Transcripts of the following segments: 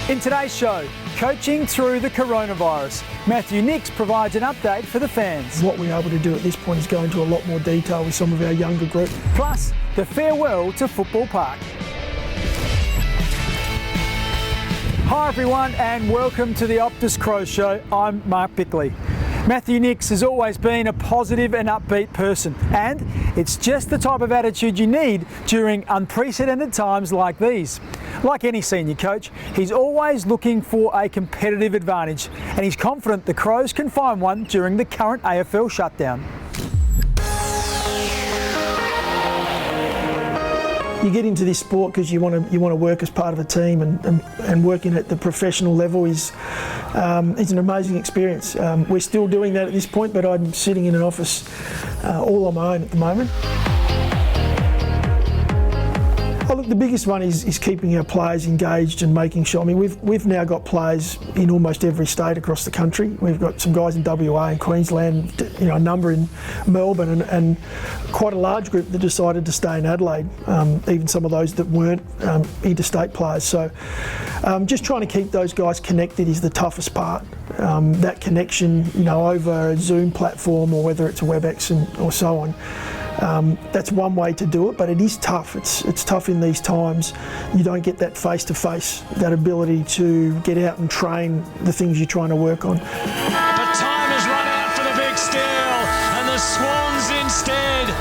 In today's show, coaching through the coronavirus, Matthew Nix provides an update for the fans. What we're able to do at this point is go into a lot more detail with some of our younger group. Plus, the farewell to Football Park. Hi everyone and welcome to the Optus Crows Show. I'm Mark Bickley. Matthew Nix has always been a positive and upbeat person, and it's just the type of attitude you need during unprecedented times like these. Like any senior coach, he's always looking for a competitive advantage, and he's confident the Crows can find one during the current AFL shutdown. You get into this sport because you want to work as part of a team, and working at the professional level is an amazing experience. We're still doing that at this point, but I'm sitting in an office all on my own at the moment. Oh, look, the biggest one is keeping our players engaged and making sure. I mean, we've now got players in almost every state across the country. We've got some guys in WA and Queensland, a number in Melbourne, and quite a large group that decided to stay in Adelaide. Even some of those that weren't interstate players. So, just trying to keep those guys connected is the toughest part. That connection, over a Zoom platform or whether it's a WebEx or so on. That's one way to do it, but it is tough. It's tough in these times. You don't get that face-to-face, that ability to get out and train the things you're trying to work on. But time has run out for the big steal, and the Swans instead.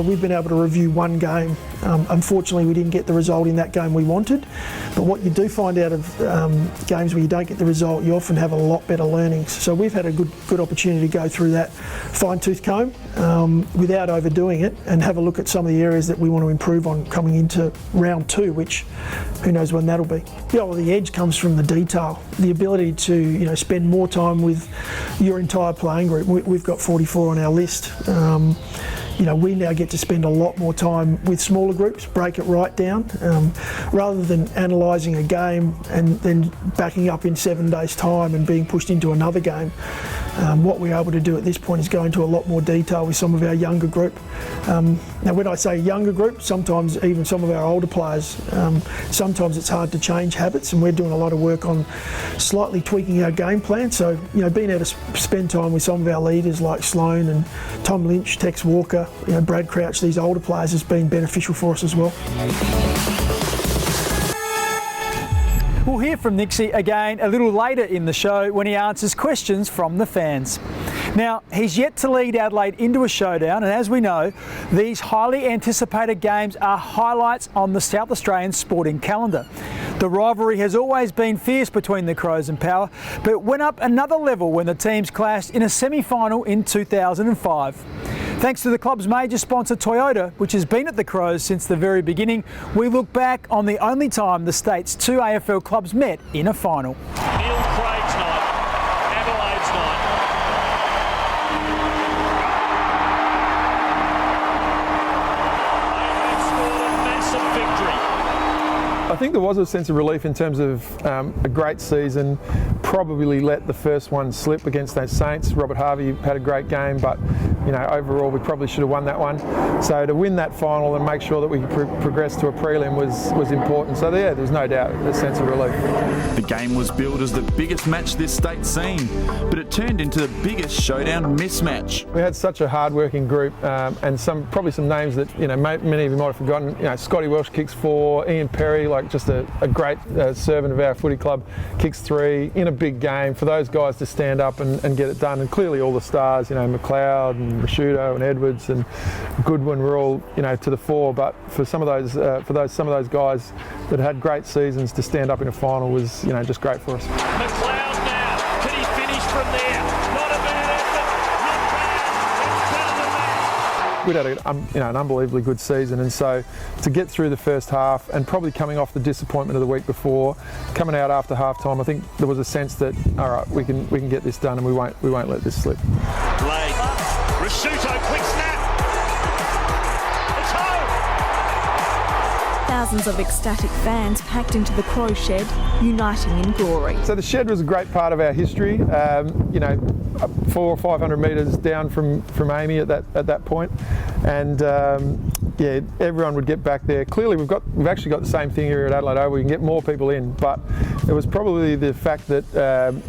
We've been able to review one game. Unfortunately, we didn't get the result in that game we wanted. But what you do find out of games where you don't get the result, you often have a lot better learnings. So we've had a good opportunity to go through that fine-tooth comb without overdoing it, and have a look at some of the areas that we want to improve on coming into round 2, which who knows when that'll be. The edge comes from the detail, the ability to spend more time with your entire playing group. We've got 44 on our list. We now get to spend a lot more time with smaller groups, break it right down, rather than analysing a game and then backing up in 7 days' time and being pushed into another game. What we're able to do at this point is go into a lot more detail with some of our younger group. Now, when I say younger group, sometimes even some of our older players, sometimes it's hard to change habits, and we're doing a lot of work on slightly tweaking our game plan. So, being able to spend time with some of our leaders like Sloan and Tom Lynch, Tex Walker, Brad Crouch, these older players, has been beneficial for us as well. We'll hear from Nixie again a little later in the show when he answers questions from the fans. Now, he's yet to lead Adelaide into a showdown, and as we know, these highly anticipated games are highlights on the South Australian sporting calendar. The rivalry has always been fierce between the Crows and Power, but went up another level when the teams clashed in a semi-final in 2005. Thanks to the club's major sponsor Toyota, which has been at the Crows since the very beginning, we look back on the only time the state's two AFL clubs met in a final. Neil Craig's night, Adelaide's night. They have scored a massive victory. I think there was a sense of relief in terms of a great season. Probably let the first one slip against those Saints. Robert Harvey had a great game, but overall we probably should have won that one. So to win that final and make sure that we could progress to a prelim was important. So yeah, there's no doubt a sense of relief. The game was billed as the biggest match this state's seen, but it turned into the biggest showdown mismatch. We had such a hard-working group, and probably some names that many of you might have forgotten. Scotty Welsh kicks 4, Ian Perry, just a great servant of our footy club, kicks 3 in a big game. For those guys to stand up and get it done, and clearly all the stars, McLeod and Rashudo and Edwards and Goodwin were all to the fore. But for some of those guys that had great seasons, to stand up in a final was just great for us. McLeod now, can he finish from there? Not a bad effort, not bad, it's better than that. We'd had an unbelievably good season, and so to get through the first half and probably coming off the disappointment of the week before, coming out after half time, I think there was a sense that all right, we can get this done, and we won't let this slip. Blake, Rashuto, quick snap. It's home. Thousands of ecstatic fans packed into the Crow Shed, uniting in glory. So the shed was a great part of our history. 400 or 500 metres down from Amy at that point, and yeah, everyone would get back there. Clearly, we've actually got the same thing here at Adelaide Oval. We can get more people in, but it was probably the fact that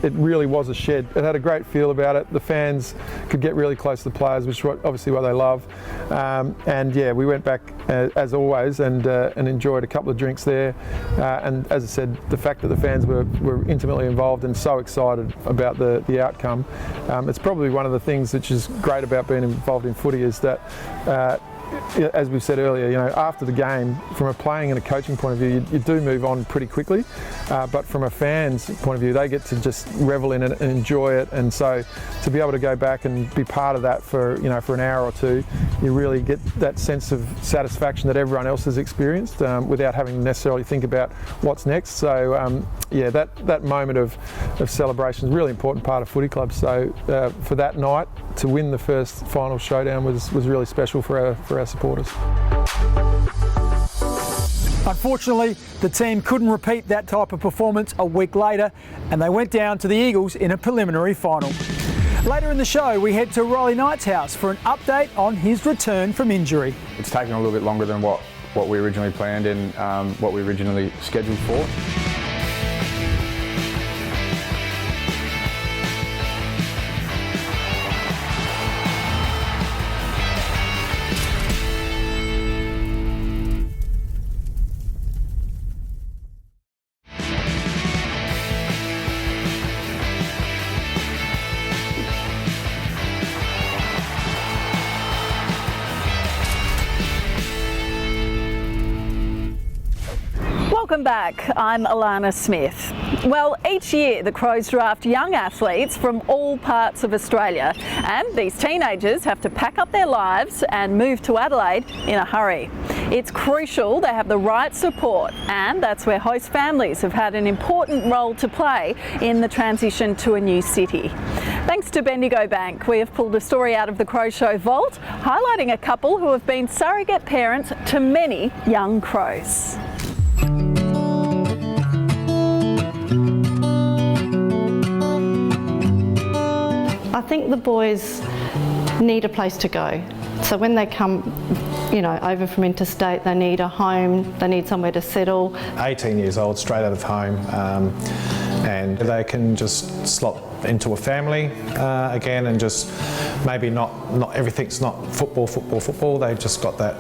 it really was a shed. It had a great feel about it. The fans could get really close to the players, which is obviously what they love. And yeah, we went back as always and enjoyed a couple of drinks there. And as I said, the fact that the fans were intimately involved and so excited about the outcome. It's probably one of the things which is great about being involved in footy is that as we've said earlier, you know, after the game, from a playing and a coaching point of view, you do move on pretty quickly. But from a fan's point of view, they get to just revel in it and enjoy it. And so, to be able to go back and be part of that for an hour or two, you really get that sense of satisfaction that everyone else has experienced without having to necessarily think about what's next. So, yeah, that moment of celebration is a really important part of footy club. So, for that night to win the first final showdown was really special for our supporters. Unfortunately, the team couldn't repeat that type of performance a week later, and they went down to the Eagles in a preliminary final. Later in the show, we head to Riley Knight's house for an update on his return from injury. It's taken a little bit longer than what we originally planned and what we originally scheduled for. Welcome back. I'm ALANA Smith. Well, each year the Crows draft young athletes from all parts of Australia, and these teenagers have to pack up their lives and move to Adelaide in a hurry. It's crucial they have the right support, and that's where host families have had an important role to play in the transition to a new city. Thanks to Bendigo Bank, we have pulled a story out of the Crows Show vault highlighting a couple who have been surrogate parents to many young Crows. I think the boys need a place to go. So when they come, over from interstate, they need a home, they need somewhere to settle. 18 years old, straight out of home, and they can just slot into a family again, and just maybe not everything's not football. They've just got that.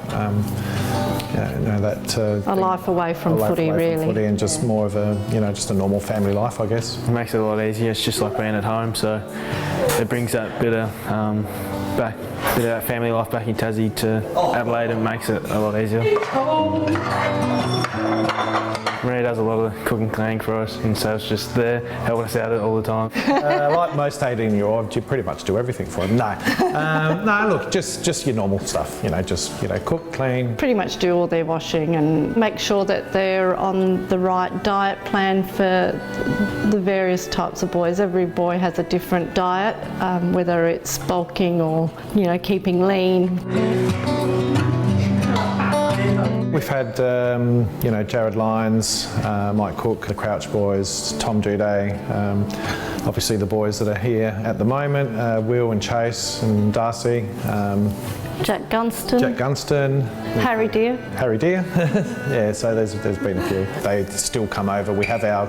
A life away from footy, really. And just more of a, just a normal family life, I guess. It makes it a lot easier. It's just like being at home, so it brings that bit of that family life back in Tassie to Adelaide and makes it a lot easier. Maria does a lot of the cooking cleaning for us, and so it's just there helping us out all the time. Like most 18-year-olds, you pretty much do everything for them. No, look, just your normal stuff. Cook, clean. Pretty much do all their washing and make sure that they're on the right diet plan for the various types of boys. Every boy has a different diet, whether it's bulking or keeping lean. We've had, Jared Lyons, Mike Cook, the Crouch boys, Tom Duday, obviously the boys that are here at the moment, Will and Chase and Darcy. Jack Gunston. Harry Deer. Yeah, so there's been a few. They still come over. We have our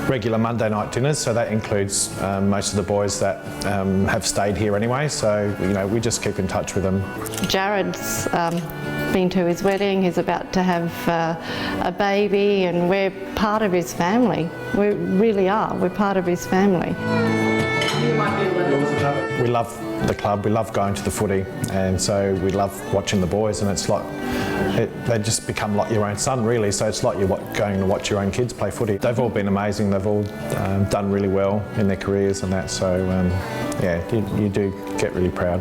regular Monday night dinners, so that includes most of the boys that have stayed here anyway, so we just keep in touch with them. Jared's been to his wedding, he's about to have a baby, and we're part of his family. We really are, we're part of his family. We love the club, we love going to the footy, and so we love watching the boys, and it's like they just become like your own son, really, so it's like you're going to watch your own kids play footy. They've all been amazing, they've all done really well in their careers and that, so yeah, you do get really proud.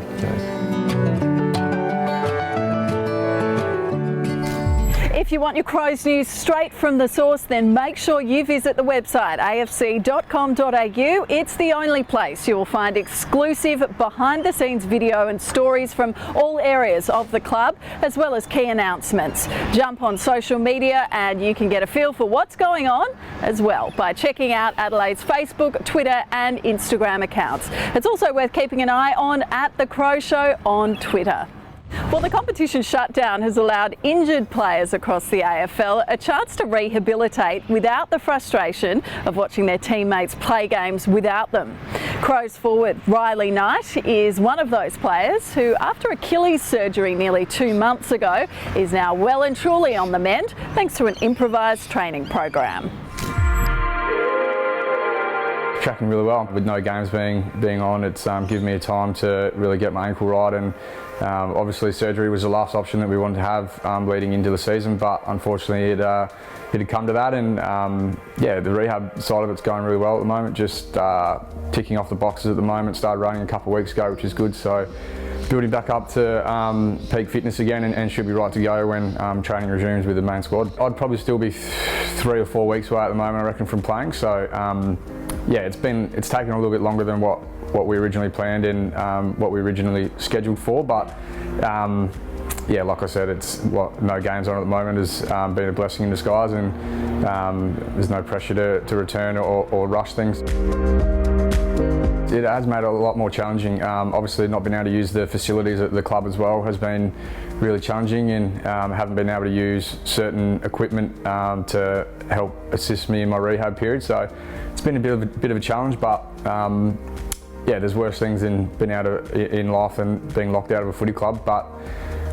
If you want your Crows news straight from the source, then make sure you visit the website afc.com.au. It's the only place you will find exclusive behind-the-scenes video and stories from all areas of the club, as well as key announcements. Jump on social media and you can get a feel for what's going on as well by checking out Adelaide's Facebook, Twitter and Instagram accounts. It's also worth keeping an eye on at The Crows Show on Twitter. Well, the competition shutdown has allowed injured players across the AFL a chance to rehabilitate without the frustration of watching their teammates play games without them. Crows forward Riley Knight is one of those players who, after Achilles surgery nearly 2 months ago, is now well and truly on the mend thanks to an improvised training program. Tracking really well. With no games being on, it's given me a time to really get my ankle right, and obviously surgery was the last option that we wanted to have leading into the season, but unfortunately it had come to that, and yeah, the rehab side of it's going really well at the moment, just ticking off the boxes at the moment. Started running a couple of weeks ago, which is good, so building back up to peak fitness again, and should be right to go when training resumes with the main squad. I'd probably still be 3 or 4 weeks away at the moment, I reckon, from playing, so yeah, it's taken a little bit longer than what we originally planned and what we originally scheduled for, but yeah, like I said, no games on at the moment has been a blessing in disguise, and there's no pressure to return or rush things. It has made it a lot more challenging. Obviously not being able to use the facilities at the club as well has been really challenging, and haven't been able to use certain equipment to help assist me in my rehab period. So it's been a bit of a challenge, but yeah, there's worse things in life than being locked out of a footy club. But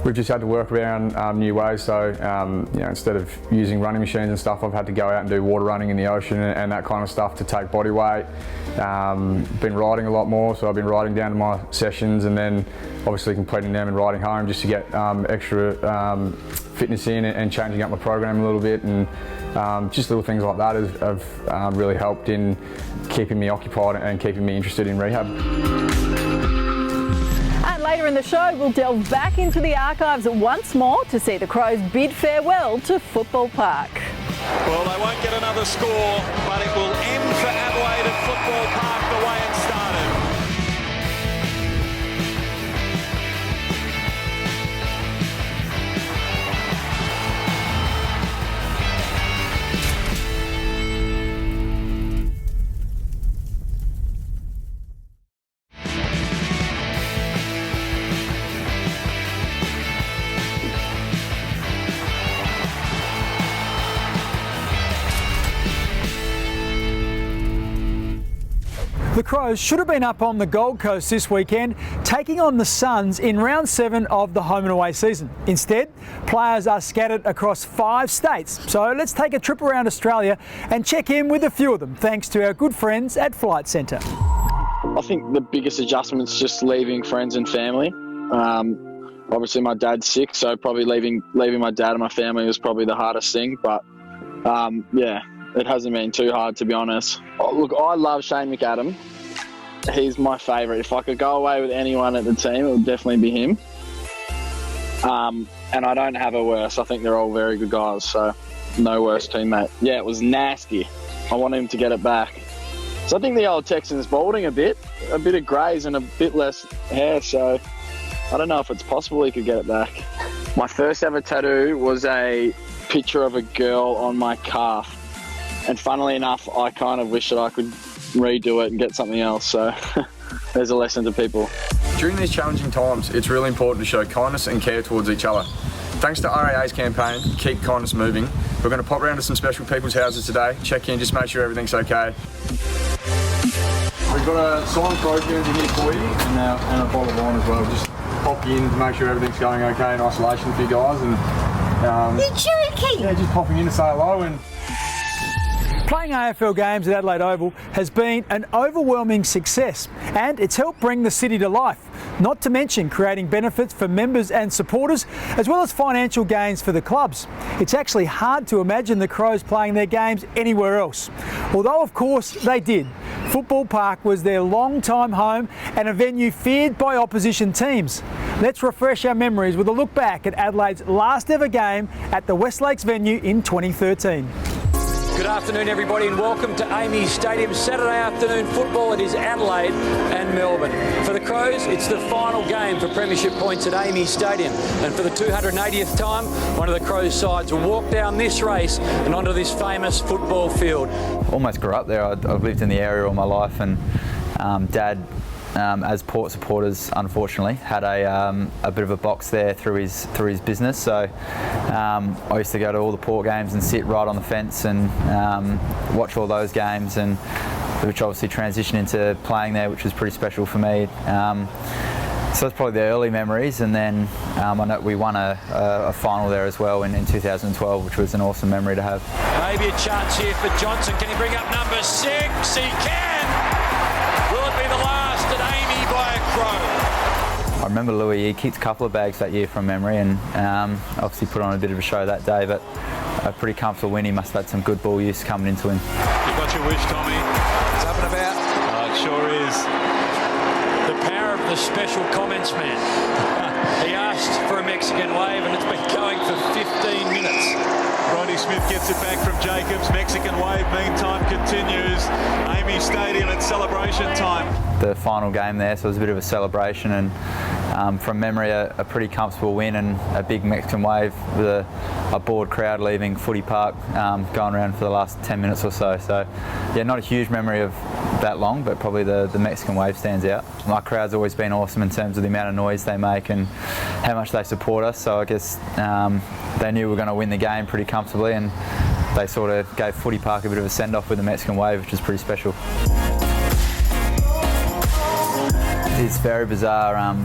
we've just had to work around new ways. So you know, instead of using running machines and stuff, I've had to go out and do water running in the ocean and that kind of stuff to take body weight. Been riding a lot more, so I've been riding down to my sessions and then obviously completing them and riding home just to get extra fitness in and changing up my program a little bit, and just little things like that have really helped in keeping me occupied and keeping me interested in rehab. And later in the show, we'll delve back into the archives once more to see the Crows bid farewell to Football Park. Well, they won't get another score, but it will end for Adelaide at Football Park the way it started. The Crows should have been up on the Gold Coast this weekend, taking on the Suns in round 7 of the home and away season. Instead, players are scattered across 5 states. So let's take a trip around Australia and check in with a few of them, thanks to our good friends at Flight Centre. I think the biggest adjustment is just leaving friends and family. Obviously my dad's sick, so probably leaving my dad and my family was probably the hardest thing, but yeah. It hasn't been too hard, to be honest. Oh, look, I love Shane McAdam. He's my favourite. If I could go away with anyone at the team, it would definitely be him. And I don't have a worse. I think they're all very good guys, so no worse teammate. Yeah, it was nasty. I want him to get it back. So I think the old Texan's balding a bit of greys and a bit less hair, so I don't know if it's possible he could get it back. My first ever tattoo was a picture of a girl on my calf. And funnily enough, I kind of wish that I could redo it and get something else. So there's a lesson to people. During these challenging times, it's really important to show kindness and care towards each other. Thanks to RAA's campaign, Keep Kindness Moving, we're going to pop round to some special people's houses today, check in, just make sure everything's okay. We've got a signed Crows jersey here for you and a bottle of wine as well. Just pop in to make sure everything's going okay in isolation for you guys. And you're joking! Yeah, just popping in to say hello. And playing AFL games at Adelaide Oval has been an overwhelming success, and it's helped bring the city to life, not to mention creating benefits for members and supporters, as well as financial gains for the clubs. It's actually hard to imagine the Crows playing their games anywhere else, although of course they did. Football Park was their long-time home and a venue feared by opposition teams. Let's refresh our memories with a look back at Adelaide's last ever game at the West Lakes venue in 2013. Good afternoon, everybody, and welcome to AAMI Stadium. Saturday afternoon football. It is Adelaide and Melbourne. For the Crows, it's the final game for premiership points at AAMI Stadium. And for the 280th time, one of the Crows sides will walk down this race and onto this famous football field. Almost grew up there. I've lived in the area all my life, and Dad as Port supporters, unfortunately, had a bit of a box there through his business. So I used to go to all the Port games and sit right on the fence and watch all those games, and which obviously transitioned into playing there, which was pretty special for me. So that's probably the early memories, and then I know we won a final there as well in 2012, which was an awesome memory to have. Maybe a chance here for Johnson. Can he bring up number 6? He can! Will it be the last at Amy by a Crow? I remember Louis, he kicked a couple of bags that year from memory, and obviously put on a bit of a show that day, but a pretty comfortable win. He must have had some good ball use coming into him. You got your wish, Tommy. It's up and about. Oh, it sure is. The power of the special comments man. He asked for a Mexican wave and it's been going for 15 minutes. Brodie Smith gets it back from Jacobs. Mexican wave meantime continues. Amy Stadium at celebration time. The final game there, so it was a bit of a celebration, and from memory a pretty comfortable win and a big Mexican wave with a bored crowd leaving Footy Park, going around for the last 10 minutes or so. So yeah, not a huge memory of that long, but probably the Mexican wave stands out. My crowd's always been awesome in terms of the amount of noise they make and how much they support us, so I guess they knew we were going to win the game pretty comfortably, and they sort of gave Footy Park a bit of a send-off with the Mexican wave, which is pretty special. It's very bizarre,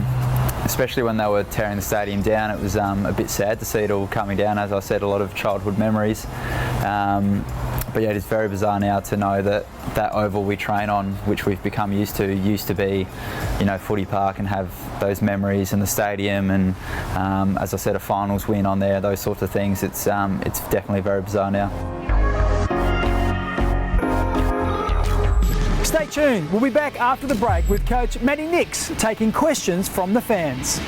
especially when they were tearing the stadium down. It was a bit sad to see it all coming down. As I said, a lot of childhood memories. But yeah, it's very bizarre now to know that that oval we train on, which we've become used to be, you know, Footy Park, and have those memories in the stadium, and as I said, a finals win on there, those sorts of things. It's definitely very bizarre now. Stay tuned. We'll be back after the break with Coach Matty Nix taking questions from the fans.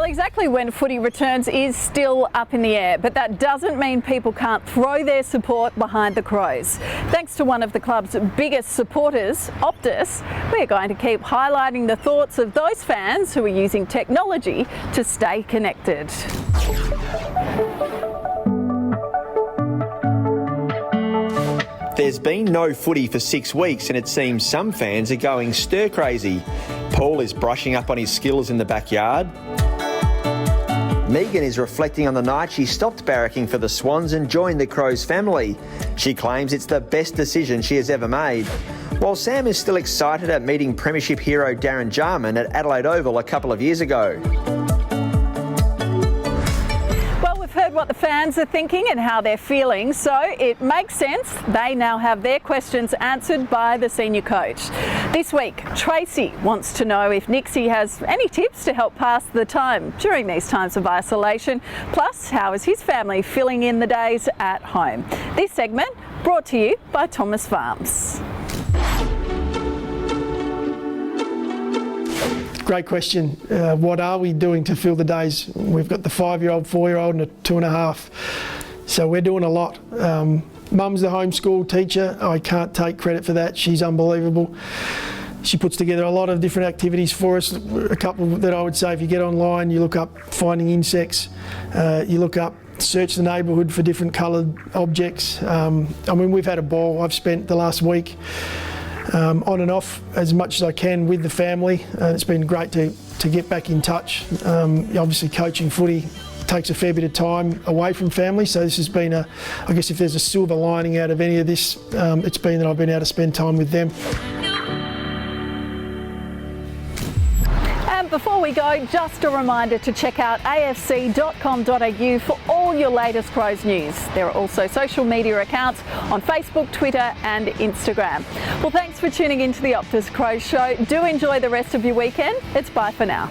Exactly when footy returns is still up in the air, but that doesn't mean people can't throw their support behind the Crows. Thanks to one of the club's biggest supporters, Optus, we're going to keep highlighting the thoughts of those fans who are using technology to stay connected. There's been no footy for 6 weeks, and it seems some fans are going stir crazy. Paul is brushing up on his skills in the backyard. Megan is reflecting on the night she stopped barracking for the Swans and joined the Crows family. She claims it's the best decision she has ever made. While Sam is still excited at meeting Premiership hero Darren Jarman at Adelaide Oval a couple of years ago. Heard what the fans are thinking and how they're feeling, so it makes sense they now have their questions answered by the senior coach. This week, Tracy wants to know if Nixie has any tips to help pass the time during these times of isolation, plus how is his family filling in the days at home. This segment brought to you by Thomas Farms. Great question. What are we doing to fill the days? We've got the 5-year-old, 4-year-old and a 2.5. So we're doing a lot. Mum's the homeschool teacher. I can't take credit for that. She's unbelievable. She puts together a lot of different activities for us. A couple that I would say, if you get online, you look up finding insects, you look up search the neighbourhood for different coloured objects. I mean, we've had a ball. I've spent the last week on and off as much as I can with the family. It's been great to get back in touch. Obviously coaching footy takes a fair bit of time away from family, so this has been I guess if there's a silver lining out of any of this, it's been that I've been able to spend time with them. Before we go, just a reminder to check out afc.com.au for all your latest Crows news. There are also social media accounts on Facebook, Twitter and Instagram. Well, thanks for tuning into the Optus Crows Show. Do enjoy the rest of your weekend. It's bye for now.